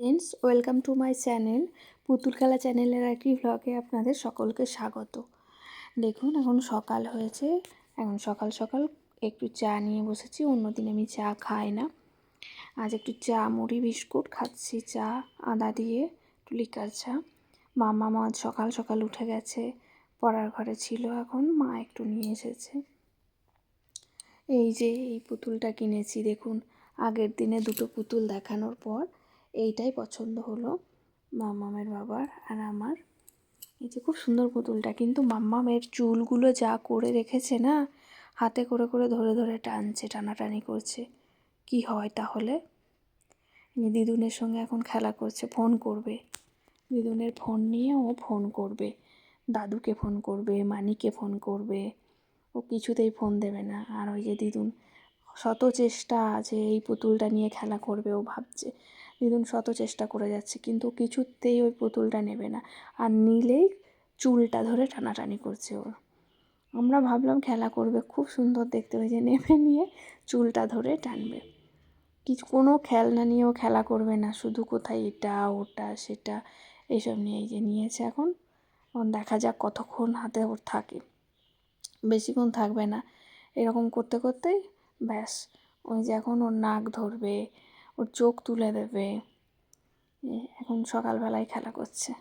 Friends, welcome to my channel. পুতুল খেলা চ্যানেলের একটি ভ্লগে আপনাদের সকলকে স্বাগত। দেখুন, এখন সকাল হয়েছে। এখন সকাল সকাল একটু চা নিয়ে বসেছি। অন্যদিন আমি চা খাই না। আজ একটু চা, মুড়ি, বিস্কুট খাচ্ছি। চা আদা দিয়ে, একটু লিকার চা। মামা আজ সকাল সকাল উঠে গেছে, পড়ার ঘরে ছিল। এখন মা একটু নিয়ে এসেছে। এই যে এই পুতুলটা কিনেছি, দেখুন। আগের দিনে দুটো পুতুল দেখানোর পর এইটাই পছন্দ হলো মাম্মামের বাবার আর আমার। এই যে খুব সুন্দর পুতুলটা, কিন্তু মাম্মামের চুলগুলো যা করে রেখেছে না, হাতে করে করে ধরে ধরে টানছে, টানাটানি করছে। কি হয় তাহলে? দিদুনের সঙ্গে এখন খেলা করছে, ফোন করবে। দিদুনের ফোন নিয়ে ও ফোন করবে, দাদুকে ফোন করবে, মানিকে ফোন করবে। ও কিছুতেই ফোন দেবে না। আর ওই যে দিদুন শত চেষ্টা আছে এই পুতুলটা নিয়ে খেলা করবে, ও ভাবছে। দিদুন শত চেষ্টা করে যাচ্ছে, কিন্তু কিছুতেই ওই পুতুলটা নেবে না। আর নিলেই চুলটা ধরে টানাটানি করছে ওর। আমরা ভাবলাম খেলা করবে, খুব সুন্দর দেখতে, ওই যে নেমে নিয়ে চুলটা ধরে টানবে। কোনো খেলনা নিয়েও খেলা করবে না, শুধু কোথায় এটা ওটা সেটা এইসব নিয়ে এই যে নিয়েছে। এখন দেখা যাক কতক্ষণ হাতে ওর থাকে। বেশিক্ষণ থাকবে না। এরকম করতে করতেই ব্যাস, ওই যে এখন ওর নাক ধরবে, ওর চোখ তুলে দেবে। এখন সকালবেলায় খেলা করছে,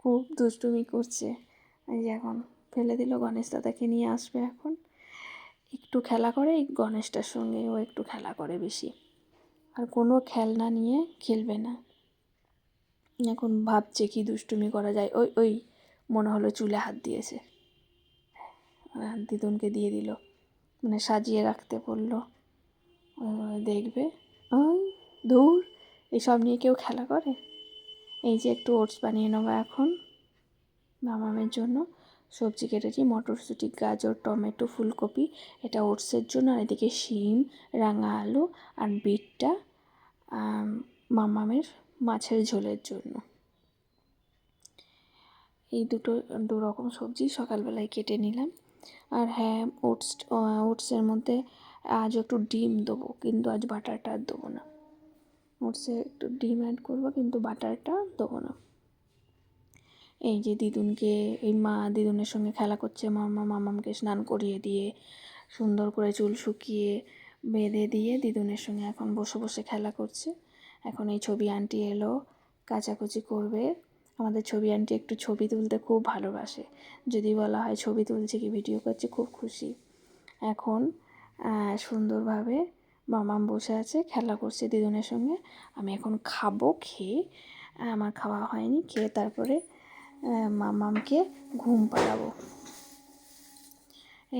খুব দুষ্টুমি করছে। এই যে এখন ফেলে দিল, গণেশ দাদাকে নিয়ে আসবে। এখন একটু খেলা করে, এই গণেশটার সঙ্গে ও একটু খেলা করে বেশি। আর কোনো খেলনা নিয়ে খেলবে না। এখন ভাবছে কি দুষ্টুমি করা যায়। ওই ওই মনে হলো চুলে হাত দিয়েছে, দিদুনকে দিয়ে দিল, মানে সাজিয়ে রাখতে বললো। দেখবে, ওই ধুর, এসব নিয়ে কেউ খেলা করে? এই যে একটু ওটস বানিয়ে নেবো এখন মামামের জন্য। সবজি কেটেছি, মটরশুঁটি, গাজর, টমেটো, ফুলকপি, এটা ওটসের জন্য। আর এদিকে শিম, রাঙা আলু আর বিটটা মামামের মাছের ঝোলের জন্য। এই দু রকম সবজি সকালবেলায় কেটে নিলাম। আর হ্যাঁ, ওটসের মধ্যে আজ একটু ডিম দেবো, কিন্তু আজ বাটারটা আর দেবো না। ওটসে একটু ডিম অ্যাড করবো, কিন্তু বাটারটা দেবো না। এই যে দিদুনকে, এই মা দিদুনের সঙ্গে খেলা করছে। মামামকে স্নান করিয়ে দিয়ে, সুন্দর করে চুল শুকিয়ে বেঁধে দিয়ে দিদুনের সঙ্গে এখন বসে বসে খেলা করছে। এখন এই ছবি আন্টি এলো, কাচাকুচি করবে। আমাদের ছবি আন্টি একটু ছবি তুলতে খুব ভালোবাসে। যদি বলা হয় ছবি তুলছে কি ভিডিও করছে, খুব খুশি। এখন সুন্দরভাবে মামাম বসে আছে, খেলা করছে দিদুনের সঙ্গে। আমি এখন খাবো, খেয়ে, আমার খাওয়া হয়নি, খেয়ে তারপরে মামামকে ঘুম পাড়াবো।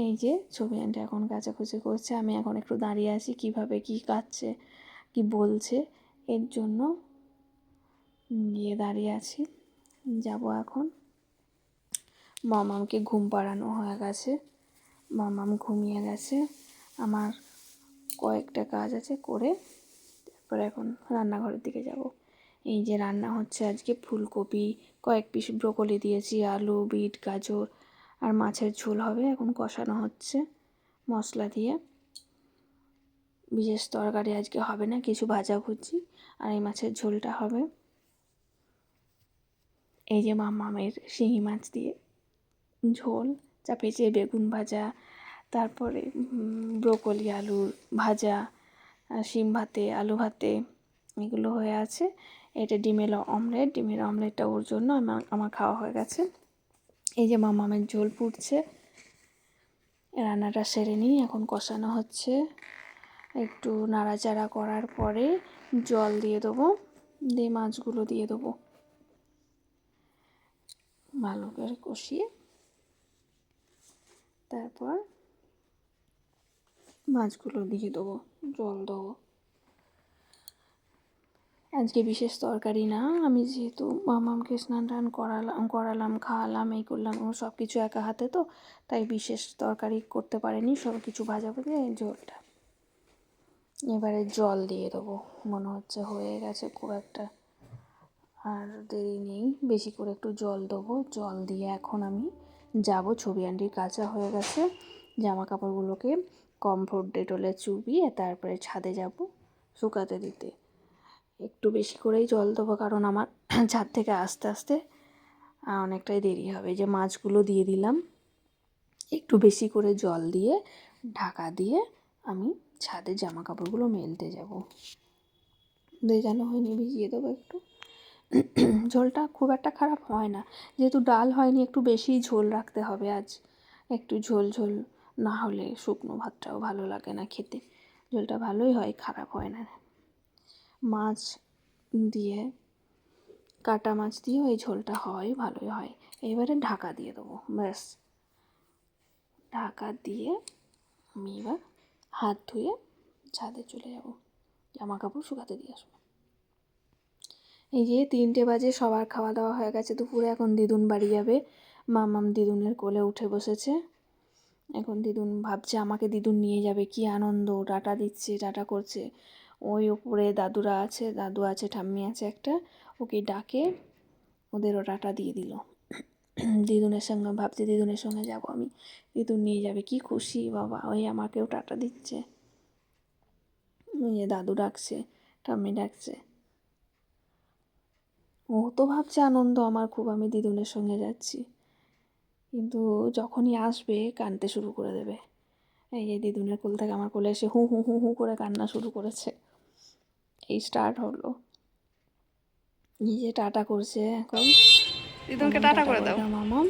এই যে ছবি আন্টি এখন কাচাকুচি করছে, আমি এখন একটু দাঁড়িয়ে আছি, কিভাবে কি কাচ্ছে, কি বলছে, এর জন্য গিয়ে দাঁড়িয়ে আছি। যাব এখন। মামামকে ঘুম পাড়ানো হয়ে গেছে, মামাম ঘুমিয়ে গেছে। আমার কয়েকটা কাজ আছে করে তারপরে এখন রান্নাঘরের দিকে যাব। এই যে রান্না হচ্ছে আজকে ফুলকপি, কয়েক পিস ব্রোকলি দিয়েছি, আলু, বিট, গাজর আর মাছের ঝোল হবে। এখন কষানো হচ্ছে মশলা দিয়ে। বিশেষ তরকারি আজকে হবে না, কিছু ভাজাভুজি আর এই মাছের ঝোলটা হবে। এই যে মামামের শিঙি মাছ দিয়ে ঝোল, চাপিয়েছে বেগুন ভাজা, তারপরে ব্রোকলি আলুর ভাজা, শিম ভাতে, আলু ভাতে, এগুলো হয়ে আছে। এটা ডিমের অমলেট, ডিমের অমলেটটা ওর জন্য, আমার খাওয়া হয়ে গেছে। এই যে মামামের ঝোল ফুটছে, রান্নাটা সেরে নিই। এখন কষানো হচ্ছে, একটু নাড়াচাড়া করার পরে জল দিয়ে দেবো, দিয়ে মাছগুলো দিয়ে দেবো, ভালো করে কষিয়ে তারপর মাছগুলো দিয়ে দেবো, জল দেবো। আজকে বিশেষ তরকারি না, আমি যেহেতু মামামকে স্নান টান করালাম, খাওয়ালাম, এই করলাম, ও সব কিছু একা হাতে, তো তাই বিশেষ তরকারি করতে পারিনি, সব কিছু ভাজাভুজি, এই ঝোলটা। এবারে জল দিয়ে দেবো, মনে হচ্ছে হয়ে গেছে খুব একটা, আর দেরি নেই, বেশি করে একটু জল দেবো। জল দিয়ে এখন আমি যাব, ছবি আন্টির কাচা হয়ে গেছে, জামা কাপড়গুলোকে কমফোর্ট ডেটলে চুবিয়ে তারপরে ছাদে যাব শুকাতে দিতে। একটু বেশি করেই জল দেবো, কারণ আমার ছাদ থেকে আস্তে আস্তে অনেকটাই দেরি হবে। যে মাছগুলো দিয়ে দিলাম, একটু বেশি করে জল দিয়ে ঢাকা দিয়ে আমি ছাদে জামা কাপড়গুলো মেলতে যাব। ভেজানো হয়নি, ভিজিয়ে দেবো একটু। ঝোলটা খুব একটা খারাপ হয় না, যেহেতু ডাল হয়নি একটু বেশি ঝোল রাখতে হবে আজ। একটু ঝোল ঝোল না হলে শুকনো ভাতটাও ভালো লাগে না খেতে। ঝোলটা ভালোই হয়, খারাপ হয় না। মাছ দিয়ে, কাটা মাছ দিয়ে ওই ঝোলটা হয়, ভালোই হয়। এবারে ঢাকা দিয়ে দেবো, ব্যাস। ঢাকা দিয়ে আমি এবার হাত ধুয়ে ছাদে চলে যাব, জামা কাপড় শুকাতে দিয়ে আসবো। এই যে 3টে বাজে, সবার খাওয়া দাওয়া হয়ে গেছে দুপুরে। এখন দিদুন বাড়ি যাবে। মামাম দিদুনের কোলে উঠে বসেছে। এখন দিদুন ভাবছে আমাকে দিদুন নিয়ে যাবে, কি আনন্দ, টাটা দিচ্ছে, টাটা করছে। ওই ওপরে দাদুরা আছে, দাদু আছে, ঠাম্মি আছে একটা, ওকে ডাকে ওদেরও টাটা দিয়ে দিল। দিদুনের সঙ্গে ভাবছি দিদুনের সঙ্গে যাব আমি, দিদুন নিয়ে যাবে, কি খুশি বাবা, ওই আমাকেও টাটা দিচ্ছে। ওই যে দাদু ডাকছে, ঠাম্মি ডাকছে। ও তো ভাবছে আনন্দ আমার খুব, আমি দিদুনের সঙ্গে যাচ্ছি, কিন্তু যখনই আসবে কাঁদতে শুরু করে দেবে। এই যে দিদুনের কোল থেকে আমার কোলে এসে হু হু হু হু করে কান্না শুরু করেছে। এই স্টার্ট হলো, নিজে টাটা করছে এখন। দিদুনকে টাটা করে দাও মামাম।